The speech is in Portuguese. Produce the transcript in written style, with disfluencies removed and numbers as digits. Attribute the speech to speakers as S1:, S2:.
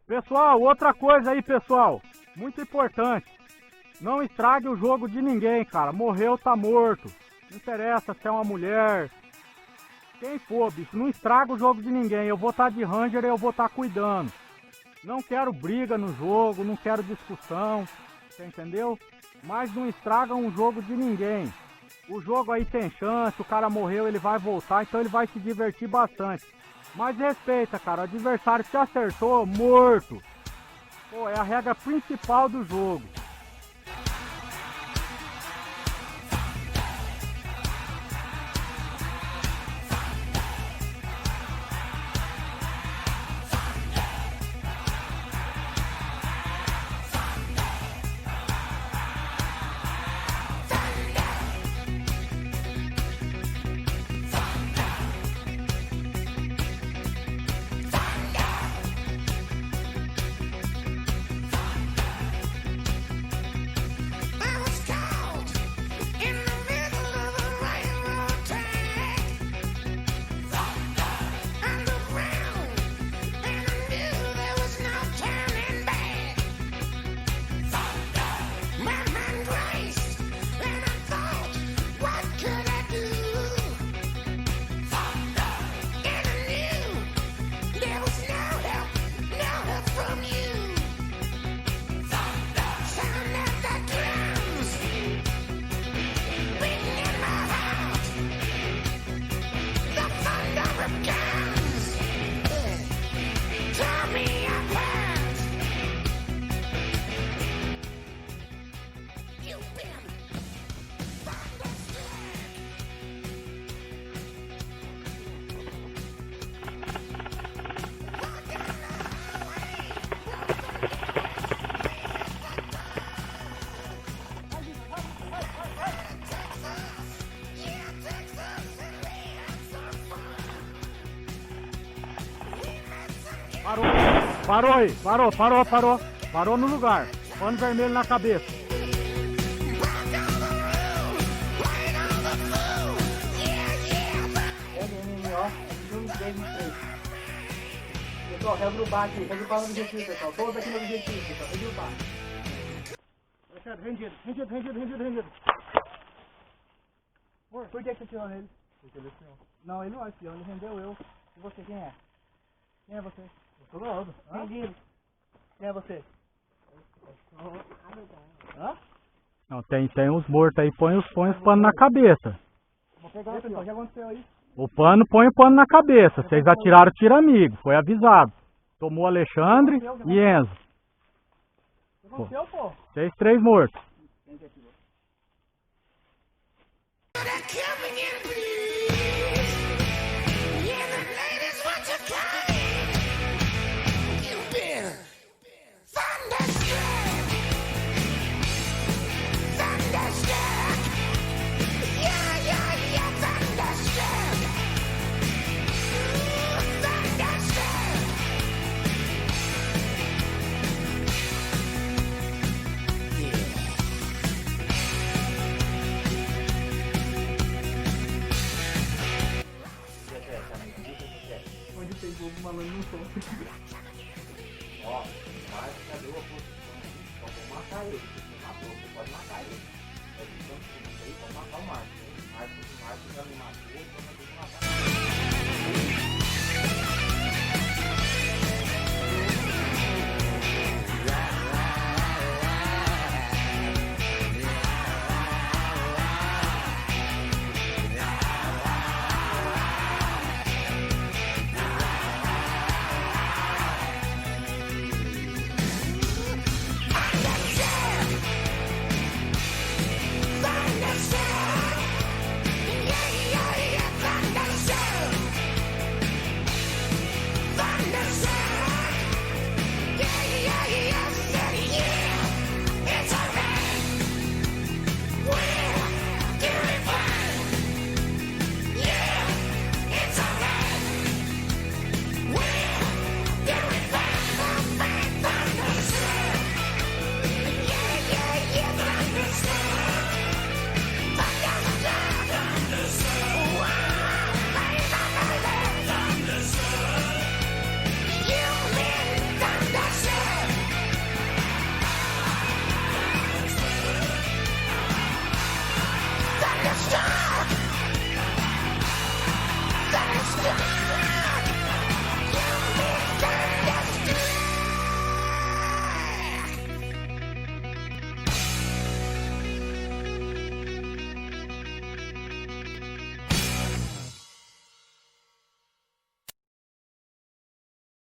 S1: Pessoal, outra coisa aí, pessoal, muito importante. Não estrague o jogo de ninguém, cara. Morreu, tá morto. Não interessa se é uma mulher, quem for, bicho. Não estraga o jogo de ninguém. Eu vou estar de Ranger e eu vou estar cuidando. Não quero briga no jogo, não quero discussão, você entendeu? Mas não estraga um jogo de ninguém. O jogo aí tem chance, o cara morreu, ele vai voltar, então ele vai se divertir bastante. Mas respeita, cara, o adversário te acertou, morto. Pô, é a regra principal do jogo. Parou aí, parou no lugar, pano vermelho na cabeça.
S2: Pessoal, quer grupar aqui, quer grupar no objetivo, pessoal, todos aqui no objetivo, pessoal, quer grupar.
S1: Rendido.
S2: Por que você tirou ele? Porque ele é espião. Não, ele não é espião, ele rendeu eu. E você, quem é? Quem é você? Eu sou o Aldo. Rendido. Quem é você? Hã?
S1: Não, tem uns mortos aí, põe os panos na cabeça.
S2: Vou pegar aqui, ó. O que aconteceu aí?
S1: Põe o pano na cabeça. Vocês atiraram, tira amigo, foi avisado. Tomou Alexandre e Enzo.
S2: O que aconteceu, pô?
S1: 3 mortos.
S2: Quem que atirou? Onde tem globo, malandro não sou.